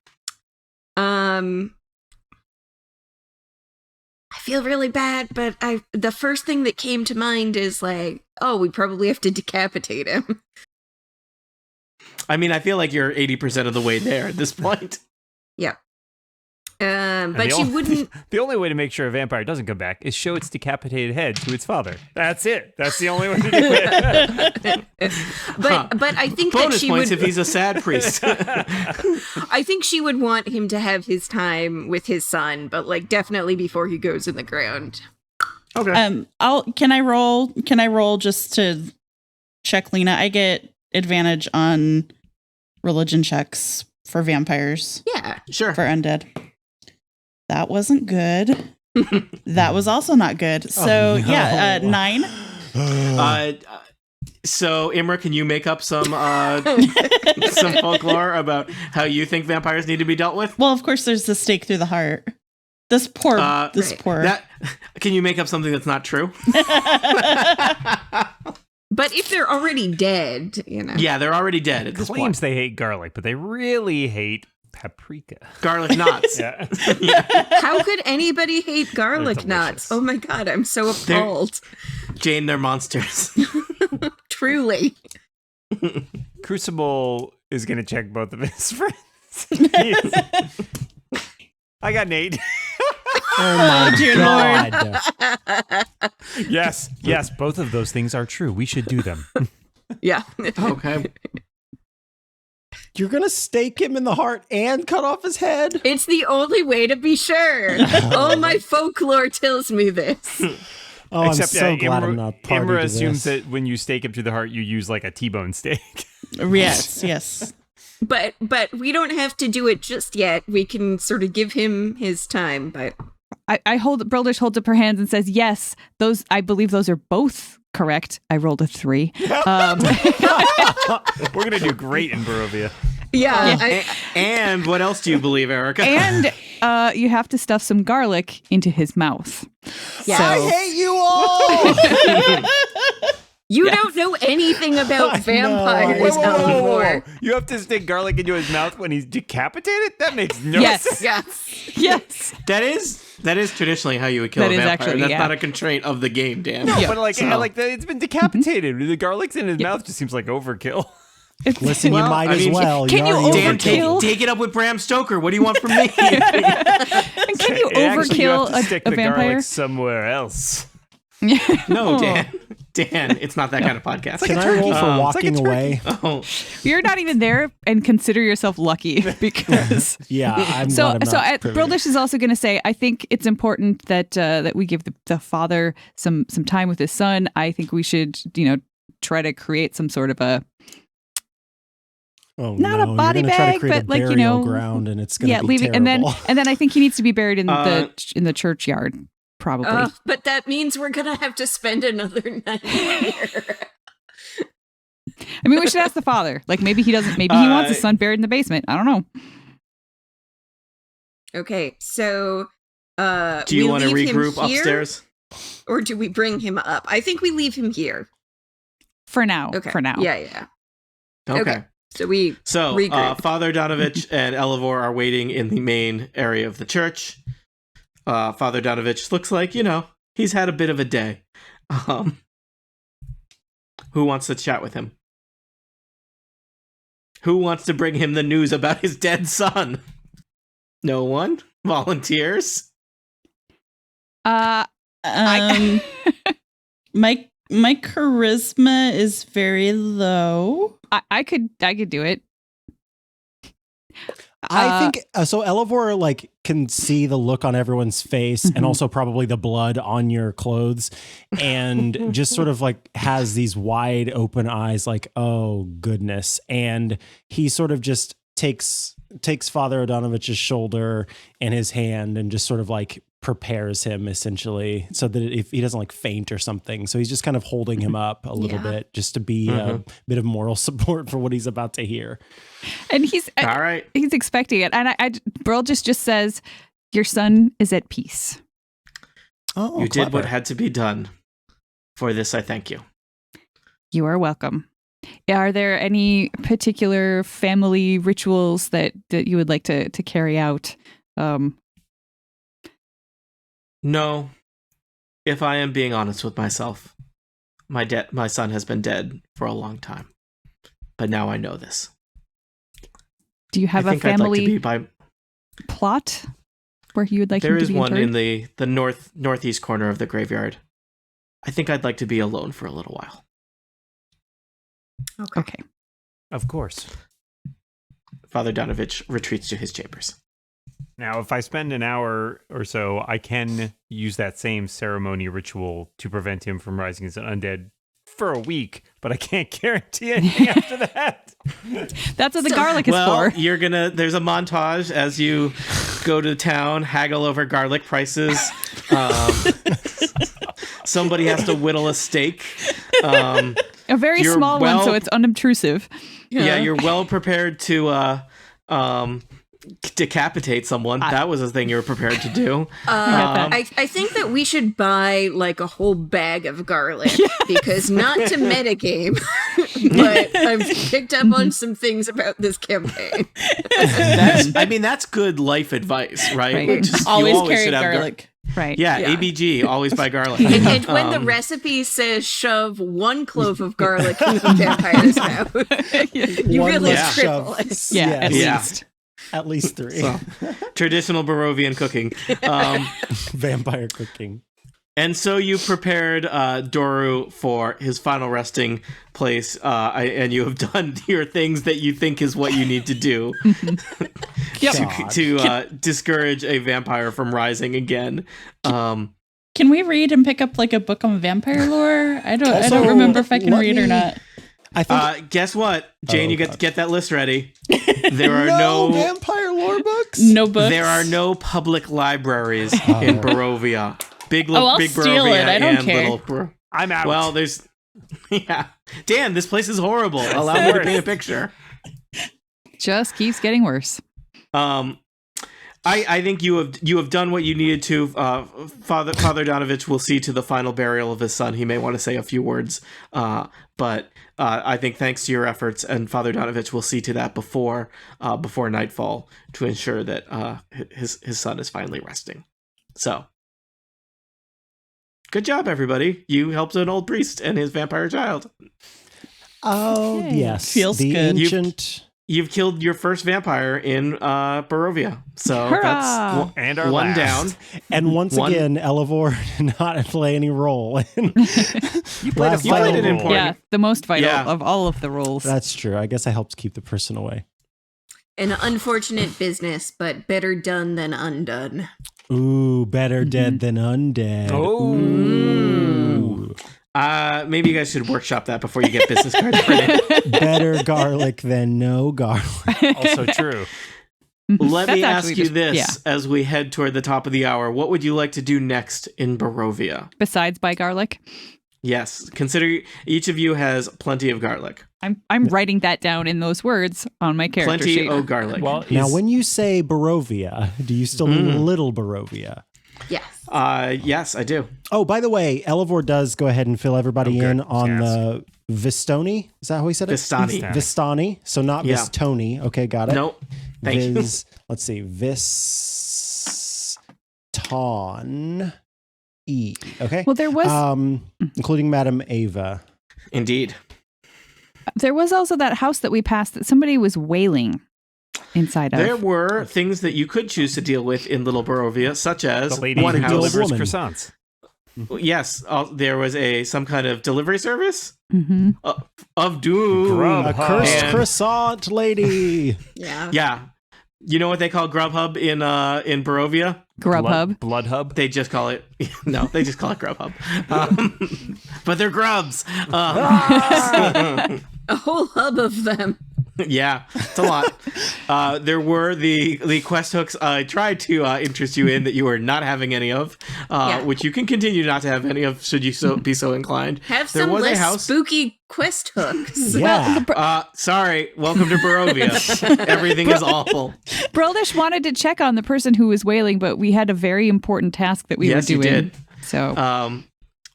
Speaker 3: I feel really bad, but the first thing that came to mind is like, oh, we probably have to decapitate him.
Speaker 2: I mean, I feel like you're 80% of the way there at this point.
Speaker 3: Yeah. But she wouldn't.
Speaker 6: The only way to make sure a vampire doesn't come back is show its decapitated head to its father. That's it. That's the only way to do it.
Speaker 3: But I think
Speaker 2: bonus
Speaker 3: that she
Speaker 2: points
Speaker 3: would.
Speaker 2: If he's a sad priest.
Speaker 3: I think she would want him to have his time with his son, but like definitely before he goes in the ground.
Speaker 2: Okay.
Speaker 5: Can I roll just to check Lena? I get advantage on religion checks for vampires.
Speaker 3: Yeah.
Speaker 2: Sure.
Speaker 5: For undead. That wasn't good. That was also not good. So, 9.
Speaker 2: So, Imra, can you make up some folklore about how you think vampires need to be dealt with?
Speaker 5: Well, of course, there's the stake through the heart. This poor.
Speaker 2: Can you make up something that's not true?
Speaker 3: But if they're already dead,
Speaker 2: Yeah, they're already dead at this point.
Speaker 6: Claims they hate garlic, but they really hate paprika.
Speaker 2: Garlic knots.
Speaker 6: Yeah.
Speaker 3: How could anybody hate garlic nuts? Oh my god, I'm so appalled.
Speaker 2: Jane, they're monsters.
Speaker 3: Truly.
Speaker 6: Crucible is going to check both of his friends. I got Nate.
Speaker 7: Oh my god.
Speaker 6: Yes, both of those things are true. We should do them.
Speaker 3: Yeah.
Speaker 2: Okay.
Speaker 7: You're gonna stake him in the heart and cut off his head?
Speaker 3: It's the only way to be sure. All my folklore tells me this.
Speaker 7: Oh,
Speaker 6: Except,
Speaker 7: I'm so glad I'm not party
Speaker 6: Imra
Speaker 7: to
Speaker 6: assumes
Speaker 7: this.
Speaker 6: that when you stake him through the heart, you use like a T-bone steak.
Speaker 5: Yes.
Speaker 3: But we don't have to do it just yet. We can sort of give him his time, but
Speaker 4: Brildish holds up her hands and says, yes, I believe those are both correct. I rolled a 3.
Speaker 6: We're going to do great in Barovia.
Speaker 3: yeah.
Speaker 2: And what else do you believe, Erica?
Speaker 4: And you have to stuff some garlic into his mouth.
Speaker 3: Yeah.
Speaker 7: I hate you all!
Speaker 3: You
Speaker 5: Yes.
Speaker 3: don't know anything about
Speaker 7: I
Speaker 3: vampires,
Speaker 7: know.
Speaker 3: Elmore.
Speaker 6: You have to stick garlic into his mouth when he's decapitated? That makes no
Speaker 4: Yes.
Speaker 6: sense.
Speaker 3: Yes.
Speaker 4: Yes.
Speaker 2: That is traditionally how you would kill
Speaker 4: That
Speaker 2: a
Speaker 4: is
Speaker 2: vampire.
Speaker 4: actually,
Speaker 2: That's
Speaker 4: yeah.
Speaker 2: not a constraint of the game, Dan.
Speaker 6: No,
Speaker 4: Yeah.
Speaker 6: but it's been decapitated. The garlic's in his
Speaker 4: Yeah.
Speaker 6: mouth just seems like overkill.
Speaker 7: Listen, you
Speaker 2: Well,
Speaker 7: might
Speaker 2: I
Speaker 7: as
Speaker 2: mean,
Speaker 7: well.
Speaker 4: can you
Speaker 7: already
Speaker 2: Dan,
Speaker 4: overkill?
Speaker 2: take it up with Bram Stoker. What do you want from me?
Speaker 4: And can you
Speaker 6: Actually, you have
Speaker 4: overkill
Speaker 6: to stick
Speaker 4: a
Speaker 6: the
Speaker 4: vampire?
Speaker 6: garlic somewhere else.
Speaker 2: No, Dan, it's not that kind of podcast.
Speaker 7: Can I roll for
Speaker 2: Um,
Speaker 7: walking away?
Speaker 2: Oh,
Speaker 4: You're not even there, and consider yourself lucky because.
Speaker 7: Yeah, I'm
Speaker 4: So,
Speaker 7: glad I'm
Speaker 4: so
Speaker 7: not privy.
Speaker 4: Brildish is also going to say, I think it's important that that we give the father some time with his son. I think we should, try to create some sort of a
Speaker 7: Oh,
Speaker 4: not a
Speaker 7: no,
Speaker 4: body
Speaker 7: you're gonna try
Speaker 4: bag,
Speaker 7: to create
Speaker 4: but,
Speaker 7: a
Speaker 4: like,
Speaker 7: burial ground, and it's gonna be
Speaker 4: leaving,
Speaker 7: terrible.
Speaker 4: and then I think he needs to be buried in
Speaker 2: Uh,
Speaker 4: the churchyard, probably.
Speaker 3: But that means we're gonna have to spend another night here.
Speaker 4: I mean, we should ask the father. Like maybe he doesn't. Maybe he wants his son buried in the basement. I don't know.
Speaker 3: Okay, so
Speaker 2: do you
Speaker 3: we
Speaker 2: want to
Speaker 3: leave him
Speaker 2: regroup
Speaker 3: here,
Speaker 2: upstairs?
Speaker 3: or do we bring him up? I think we leave him here.
Speaker 4: For now.
Speaker 3: Okay.
Speaker 4: For now.
Speaker 3: Yeah.
Speaker 2: Okay.
Speaker 3: So we
Speaker 2: So,
Speaker 3: regroup.
Speaker 2: Father Donovich and Elivor are waiting in the main area of the church. Father Donovich looks like, he's had a bit of a day. Who wants to chat with him? Who wants to bring him the news about his dead son? No one? Volunteers?
Speaker 5: My my charisma is very low.
Speaker 4: I could do it.
Speaker 7: I think so. Elivor can see the look on everyone's face, and also probably the blood on your clothes, and just sort of has these wide open eyes, like, oh goodness. And he sort of just takes Father O'Donivich's shoulder and his hand, and just sort of prepares him essentially, so that if he doesn't faint or something. So he's just kind of holding him up a little bit, just to be a bit of moral support for what he's about to hear.
Speaker 4: And he's
Speaker 2: All right.
Speaker 4: he's expecting it. And Burl just says, "Your son is at peace."
Speaker 7: Oh,
Speaker 2: You did what
Speaker 7: clever.
Speaker 2: had to be done. For this, I thank you.
Speaker 4: You are welcome. Are there any particular family rituals that you would like to carry out?
Speaker 2: No. If I am being honest with myself, my son has been dead for a long time. But now I know this.
Speaker 4: Do you have
Speaker 2: I
Speaker 4: a
Speaker 2: think I'd like to
Speaker 4: family
Speaker 2: be by.
Speaker 4: plot where you would like
Speaker 2: There
Speaker 4: him to
Speaker 2: is
Speaker 4: be
Speaker 2: one
Speaker 4: interred?
Speaker 2: in the northeast corner of the graveyard. I think I'd like to be alone for a little while.
Speaker 4: Okay.
Speaker 6: Of course.
Speaker 2: Father Donovich retreats to his chambers.
Speaker 6: Now, if I spend an hour or so, I can use that same ceremony ritual to prevent him from rising as an undead for a week, but I can't guarantee anything after that.
Speaker 4: That's what the garlic is
Speaker 2: Well,
Speaker 4: for.
Speaker 2: there's a montage as you go to town, haggle over garlic prices. Somebody has to whittle a steak.
Speaker 4: A very
Speaker 2: you're
Speaker 4: small one, so it's unobtrusive.
Speaker 2: Yeah, you're well prepared to decapitate someone. That was a thing you were prepared to do.
Speaker 3: I think that we should buy a whole bag of garlic because not to metagame, but I've picked up on some things about this campaign.
Speaker 2: That's good life advice, right?
Speaker 4: Right.
Speaker 2: Just- you
Speaker 5: Always carry
Speaker 2: should have
Speaker 5: garlic.
Speaker 4: Right.
Speaker 2: Yeah,
Speaker 3: Yeah.
Speaker 2: ABG, always buy garlic.
Speaker 3: And when the recipe says shove 1 clove of garlic in the vampire's mouth, you
Speaker 7: One
Speaker 3: really
Speaker 7: less
Speaker 3: scribble
Speaker 7: shove.
Speaker 3: it.
Speaker 4: Yeah, at
Speaker 2: Yeah.
Speaker 4: least.
Speaker 7: At least 3.
Speaker 2: So, traditional Barovian cooking.
Speaker 7: Vampire cooking.
Speaker 2: And so you prepared Doru for his final resting place, and you have done your things that you think is what you need to do
Speaker 7: God.
Speaker 2: to discourage a vampire from rising again.
Speaker 5: Can we read and pick up a book on vampire lore? I don't
Speaker 7: Also,
Speaker 5: remember if I can
Speaker 7: let
Speaker 5: read or
Speaker 7: me-
Speaker 5: not.
Speaker 7: I think
Speaker 2: Guess what, Jane?
Speaker 7: Oh,
Speaker 2: you get
Speaker 7: God.
Speaker 2: to get that list ready. There are
Speaker 7: no
Speaker 2: no
Speaker 7: vampire lore books.
Speaker 5: No books.
Speaker 2: there are no public libraries in Barovia. Big
Speaker 5: I'll
Speaker 2: Big
Speaker 5: steal
Speaker 2: Barovia
Speaker 5: it. I don't
Speaker 2: and
Speaker 5: care.
Speaker 2: Little
Speaker 6: I'm out.
Speaker 2: Well, there's Dan, this place is horrible. Allow me to paint a picture.
Speaker 4: Just keeps getting worse.
Speaker 2: I think you have done what you needed to. Father Donovich will see to the final burial of his son. He may want to say a few words, but I think thanks to your efforts, and Father Donovich will see to that before nightfall to ensure that his son is finally resting. So, good job, everybody! You helped an old priest and his vampire child.
Speaker 7: Oh,
Speaker 4: Yay.
Speaker 7: yes.
Speaker 5: Feels
Speaker 7: the
Speaker 5: good.
Speaker 7: ancient.
Speaker 2: You've killed your first vampire in Barovia, so
Speaker 4: Hurrah!
Speaker 2: that's
Speaker 6: And our
Speaker 2: one
Speaker 6: last.
Speaker 2: down.
Speaker 7: And once
Speaker 2: One-
Speaker 7: again, Elevor did not play any role.
Speaker 6: You played
Speaker 7: Last
Speaker 6: a
Speaker 2: You played
Speaker 6: vital
Speaker 2: an
Speaker 6: role.
Speaker 2: important-
Speaker 4: Yeah, the most vital
Speaker 2: Yeah.
Speaker 4: of all of the roles.
Speaker 7: That's true. I guess I helped keep the person away.
Speaker 3: An unfortunate business, but better done than undone.
Speaker 7: Ooh, better dead than undead.
Speaker 6: Oh.
Speaker 7: Ooh.
Speaker 2: Maybe you guys should workshop that before you get business cards printed.
Speaker 7: Better garlic than no garlic.
Speaker 6: Also true.
Speaker 2: Let
Speaker 4: That's
Speaker 2: me ask
Speaker 4: actually
Speaker 2: you
Speaker 4: just-
Speaker 2: this
Speaker 4: yeah.
Speaker 2: as we head toward the top of the hour. What would you like to do next in Barovia?
Speaker 4: Besides buy garlic.
Speaker 2: Yes, consider each of you has plenty of garlic.
Speaker 4: I'm writing that down in those words on my character
Speaker 2: Plenty
Speaker 4: sheet.
Speaker 2: of garlic.
Speaker 6: Well,
Speaker 7: Now,
Speaker 6: is-
Speaker 7: when you say Barovia, do you still mean Little Barovia?
Speaker 3: Yes.
Speaker 2: Yes, I do.
Speaker 7: Oh, by the way, Elevor does go ahead and fill everybody
Speaker 6: Oh, good.
Speaker 7: in on
Speaker 6: Yes.
Speaker 7: the Vistoni. Is that how he said it?
Speaker 2: Vistani.
Speaker 6: Vistani.
Speaker 7: Vistani. So not
Speaker 2: Yeah.
Speaker 7: Vistoni. Okay, got it.
Speaker 2: Nope. Thank you.
Speaker 7: Let's see. Viston E. Okay.
Speaker 4: Well, there was
Speaker 7: including Madame Ava.
Speaker 2: Indeed.
Speaker 4: there was also that house that we passed that somebody was wailing inside of.
Speaker 2: There were things that you could choose to deal with in Little Barovia, such as
Speaker 6: the lady
Speaker 2: one
Speaker 6: who
Speaker 2: house.
Speaker 6: delivers
Speaker 7: woman.
Speaker 6: croissants.
Speaker 2: Yes, there was some kind of delivery service
Speaker 4: Mhm.
Speaker 2: of doom.
Speaker 6: Grub.
Speaker 7: A cursed
Speaker 2: And-
Speaker 7: croissant lady.
Speaker 3: Yeah.
Speaker 2: Yeah. You know what they call Grubhub in Barovia?
Speaker 4: Grubhub.
Speaker 6: Blood hub.
Speaker 2: They just call it no. They just call it Grubhub, but they're grubs.
Speaker 3: A whole hub of them.
Speaker 2: Yeah, it's a lot. There were the quest hooks I tried to interest you in that you were not having any of,
Speaker 3: Yeah.
Speaker 2: which you can continue not to have any of should you be so inclined.
Speaker 3: Have
Speaker 2: There
Speaker 3: some
Speaker 2: was a
Speaker 3: less
Speaker 2: house-
Speaker 3: spooky quest hooks.
Speaker 7: Yeah.
Speaker 2: Sorry, welcome to Barovia. Everything is awful.
Speaker 4: Broldish wanted to check on the person who was wailing, but we had a very important task that we
Speaker 2: Yes,
Speaker 4: were
Speaker 2: you
Speaker 4: doing.
Speaker 2: did.
Speaker 4: So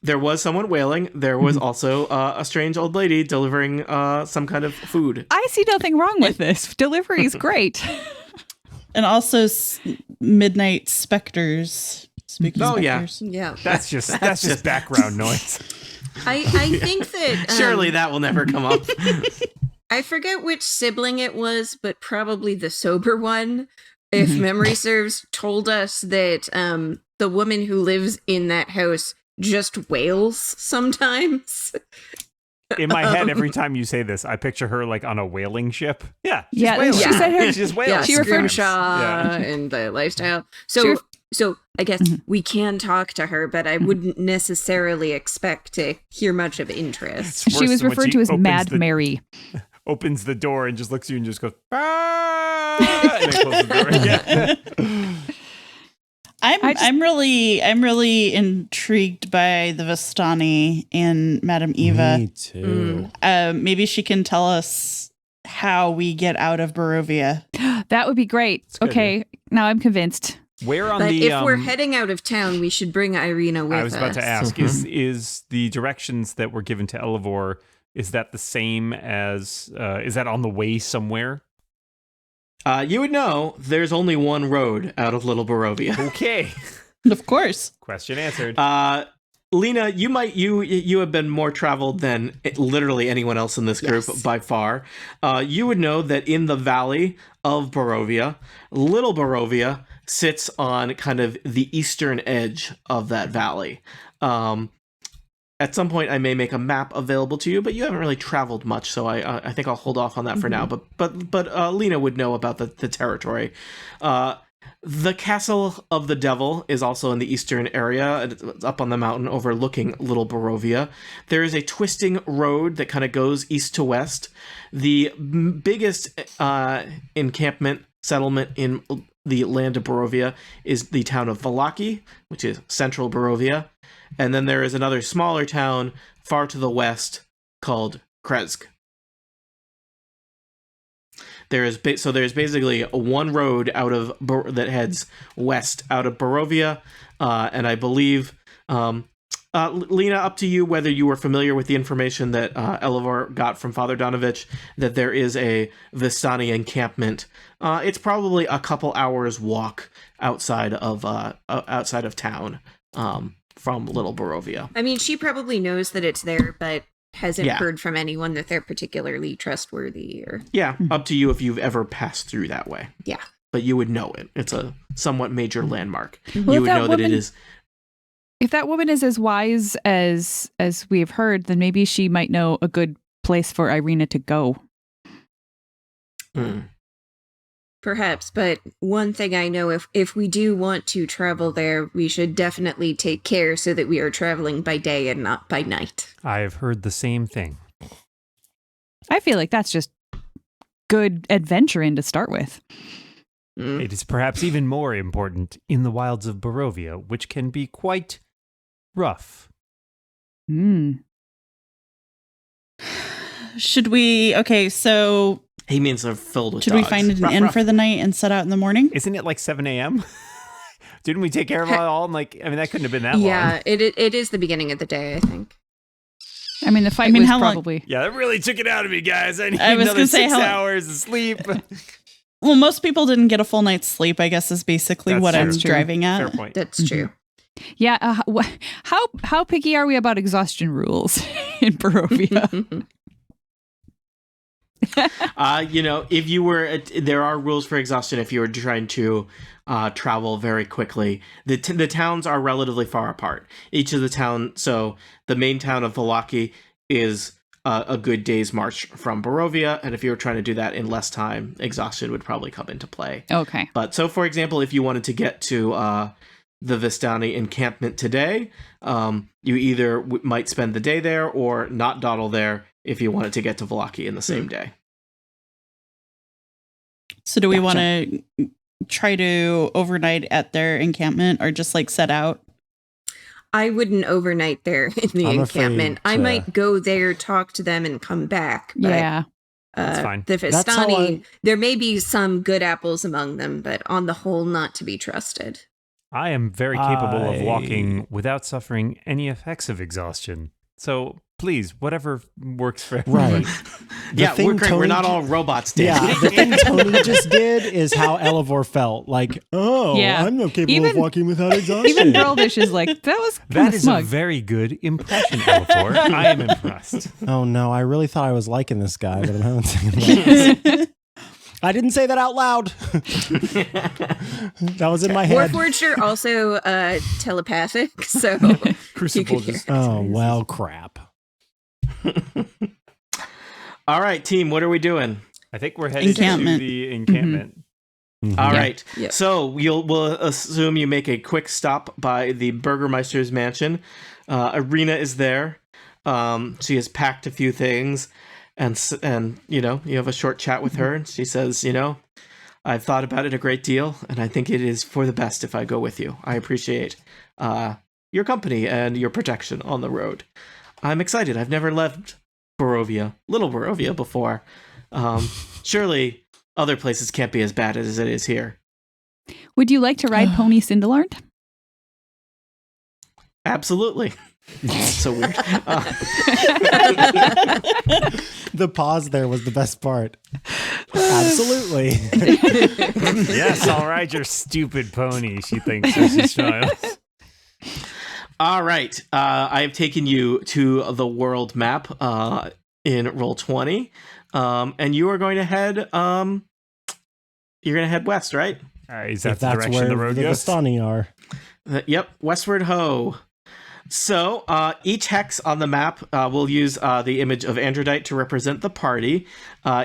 Speaker 2: There was someone wailing. There was also a strange old lady delivering some kind of food.
Speaker 4: I see nothing wrong with this. Delivery is great.
Speaker 5: And also midnight specters. Spooky
Speaker 2: Oh, yeah.
Speaker 5: specters.
Speaker 3: Yeah.
Speaker 6: That's just background noise.
Speaker 3: I think that
Speaker 2: Surely that will never come up.
Speaker 3: I forget which sibling it was, but probably the sober one, if memory serves, told us that the woman who lives in that house just wails sometimes.
Speaker 6: In my head, every time you say this, I picture her like on a whaling ship. Yeah. She's
Speaker 4: Yeah,
Speaker 6: whaling.
Speaker 4: she said her-
Speaker 6: She just wails.
Speaker 3: Yeah,
Speaker 4: She referred-
Speaker 3: Scrimshaw
Speaker 6: Yeah.
Speaker 3: and the lifestyle.
Speaker 4: She
Speaker 3: So,
Speaker 4: ref-
Speaker 3: so I guess we can talk to her, but I wouldn't necessarily expect to hear much of interest.
Speaker 6: It's
Speaker 4: She
Speaker 6: worse
Speaker 4: was
Speaker 6: than when
Speaker 4: referred
Speaker 6: she
Speaker 4: to as
Speaker 6: opens
Speaker 4: Mad
Speaker 6: the-
Speaker 4: Mary.
Speaker 6: Opens the door and just looks at you and just goes, ah! And then closes the door again.
Speaker 5: I'm really intrigued by the Vistani and Madame Eva.
Speaker 7: Me too.
Speaker 5: Maybe she can tell us how we get out of Barovia.
Speaker 4: That would be great.
Speaker 6: good,
Speaker 4: Okay, now I'm convinced.
Speaker 6: Where on
Speaker 3: But
Speaker 6: the
Speaker 3: if we're heading out of town, we should bring Irina with us.
Speaker 6: I was about to ask, is the directions that were given to Elevor, is that the same as is that on the way somewhere?
Speaker 2: You would know there's only one road out of Little Barovia.
Speaker 6: Okay.
Speaker 5: Of course.
Speaker 6: Question answered.
Speaker 2: Lena, you have been more traveled than literally anyone else in this group
Speaker 3: Yes.
Speaker 2: by far. You would know that in the valley of Barovia, Little Barovia sits on kind of the eastern edge of that valley. At some point, I may make a map available to you, but you haven't really traveled much, so I think I'll hold off on that for now. But Lena would know about the territory. The Castle of the Devil is also in the eastern area. It's up on the mountain overlooking Little Barovia. There is a twisting road that kind of goes east to west. The biggest encampment settlement in the land of Barovia is the town of Valaki, which is central Barovia. And then there is another smaller town far to the west called Kresk. there's basically one road out of that heads west out of Barovia, and I believe, Lena, up to you whether you were familiar with the information that Elivor got from Father Donovich that there is a Vistani encampment. It's probably a couple hours walk outside of town from Little Barovia.
Speaker 3: I mean, she probably knows that it's there, but hasn't
Speaker 2: Yeah.
Speaker 3: heard from anyone that they're particularly trustworthy or...
Speaker 2: Yeah, up to you if you've ever passed through that way.
Speaker 3: Yeah.
Speaker 2: But you would know it. It's a somewhat major landmark.
Speaker 4: Well,
Speaker 2: You would know that it is.
Speaker 4: If that woman is as wise as we've heard, then maybe she might know a good place for Irina to go.
Speaker 2: Mm.
Speaker 3: Perhaps, but one thing I know, if we do want to travel there, we should definitely take care so that we are traveling by day and not by night.
Speaker 6: I have heard the same thing.
Speaker 4: I feel like that's just good adventuring to start with.
Speaker 3: Mm.
Speaker 6: It is perhaps even more important in the wilds of Barovia, which can be quite rough.
Speaker 5: Should we? Okay, so
Speaker 2: He means they're filled with
Speaker 5: should
Speaker 2: dogs.
Speaker 5: we find an
Speaker 2: Ruff,
Speaker 5: inn
Speaker 2: ruff.
Speaker 5: for the night and set out in the morning?
Speaker 6: Isn't it like 7 a.m.? Didn't we take care of it all? And that couldn't have been that
Speaker 3: Yeah,
Speaker 6: long.
Speaker 3: it is the beginning of the day, I think.
Speaker 4: I mean, the fight
Speaker 5: mean,
Speaker 4: was
Speaker 5: how long-
Speaker 4: probably...
Speaker 6: Yeah, that really took it out of me, guys. I need
Speaker 5: I was
Speaker 6: another
Speaker 5: gonna say
Speaker 6: 6
Speaker 5: how-
Speaker 6: hours of sleep.
Speaker 5: Well, most people didn't get a full night's sleep, I guess, is basically
Speaker 6: That's
Speaker 5: what
Speaker 6: true.
Speaker 5: I'm
Speaker 6: That's
Speaker 4: true.
Speaker 5: driving at.
Speaker 6: Fair point.
Speaker 3: That's true.
Speaker 4: Yeah, how picky are we about exhaustion rules in Barovia?
Speaker 2: If you were, there are rules for exhaustion if you were trying to travel very quickly. The towns are relatively far apart. Each of the town, so the main town of Vallaki is a good day's march from Barovia, and if you were trying to do that in less time, exhaustion would probably come into play.
Speaker 4: Okay.
Speaker 2: But so, for example, if you wanted to get to the Vistani encampment today, you either might spend the day there or not dawdle there if you wanted to get to Vallaki in the same day.
Speaker 5: So do we
Speaker 2: Gotcha.
Speaker 5: want to try to overnight at their encampment or just like set out?
Speaker 3: I wouldn't overnight there in the
Speaker 7: I'm
Speaker 3: encampment.
Speaker 7: afraid
Speaker 3: I
Speaker 7: to-
Speaker 3: might go there, talk to them, and come back. But,
Speaker 4: Yeah.
Speaker 6: That's fine.
Speaker 3: The
Speaker 7: That's how
Speaker 3: Vistani, there may be some good apples among them, but on the whole, not to be trusted.
Speaker 6: I am very capable of
Speaker 7: I-
Speaker 6: walking without suffering any effects of exhaustion. So please, whatever works for everybody.
Speaker 7: Right.
Speaker 2: Yeah,
Speaker 7: thing
Speaker 2: we're great. We're
Speaker 7: Tony
Speaker 2: not
Speaker 7: j-
Speaker 2: all robots, Dan.
Speaker 7: Yeah, the thing Tony just did is how Elivor felt. Like, oh,
Speaker 4: Yeah.
Speaker 7: I'm not capable of
Speaker 4: Even-
Speaker 7: walking without exhaustion.
Speaker 4: Even Girldish is like, that was kind
Speaker 6: That
Speaker 4: of
Speaker 6: is
Speaker 4: smug.
Speaker 6: a very good impression, Elfor. I am impressed.
Speaker 7: Oh no, I really thought I was liking this guy, but I'm having second thoughts. I didn't say that out loud. That was in my head.
Speaker 3: Warforged are also telepathic, so
Speaker 6: Crucible
Speaker 3: you could
Speaker 6: just.
Speaker 7: Oh well, crap.
Speaker 2: All right, team, what are we doing?
Speaker 6: I think we're headed
Speaker 5: Encampment.
Speaker 6: to the encampment.
Speaker 7: Mhm.
Speaker 2: All
Speaker 4: Yeah.
Speaker 2: right.
Speaker 3: Yep.
Speaker 2: So we'll assume you make a quick stop by the Burgermeister's mansion. Irina is there. She has packed a few things, and you have a short chat with her, and she says, I've thought about it a great deal, and I think it is for the best if I go with you. I appreciate your company and your protection on the road. I'm excited. I've never left Little Barovia before. Surely other places can't be as bad as it is here.
Speaker 4: Would you like to ride Pony Cindelarn?
Speaker 2: Absolutely. So weird.
Speaker 7: The pause there was the best part. Absolutely.
Speaker 6: Yes, all right, your stupid pony, she thinks as she smiles.
Speaker 2: All right. I have taken you to the world map in Roll20. And you are going to head west, right?
Speaker 6: Is that
Speaker 7: If
Speaker 6: the
Speaker 7: that's
Speaker 6: direction
Speaker 7: where
Speaker 6: the road
Speaker 7: the
Speaker 6: goes?
Speaker 7: Vistani are.
Speaker 2: Yep, westward ho. So each hex on the map will use the image of Androdite to represent the party.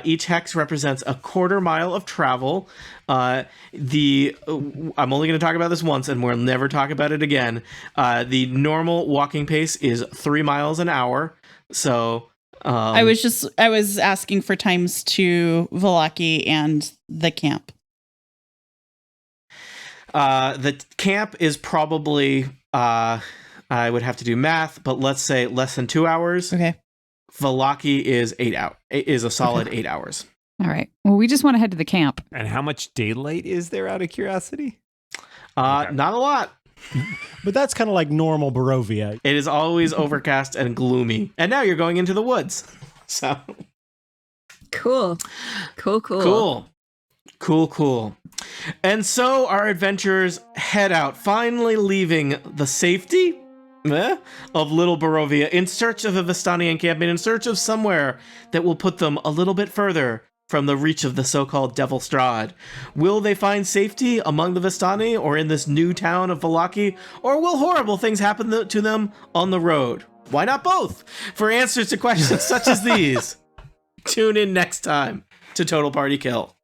Speaker 2: Each hex represents a quarter mile of travel. I'm only going to talk about this once, and we'll never talk about it again. The normal walking pace is 3 miles an hour. So
Speaker 5: I was asking for times to Vallaki and the camp.
Speaker 2: the camp is probably I would have to do math, but let's say less than 2 hours.
Speaker 5: Okay.
Speaker 2: Vallaki is 8 out is a solid 8 hours.
Speaker 4: All right. Well, we just want to head to the camp.
Speaker 6: And how much daylight is there out of curiosity?
Speaker 2: Not a lot.
Speaker 7: But that's kind of like normal Barovia.
Speaker 2: It is always overcast and gloomy. And now you're going into the woods. So
Speaker 3: Cool.
Speaker 2: Cool. And so our adventurers head out, finally leaving the safety of Little Barovia in search of a Vistani encampment, in search of somewhere that will put them a little bit further from the reach of the so-called Devil Strahd. Will they find safety among the Vistani or in this new town of Vallaki, or will horrible things happen to them on the road? Why not both? For answers to questions such as these, tune in next time to Total Party Kill.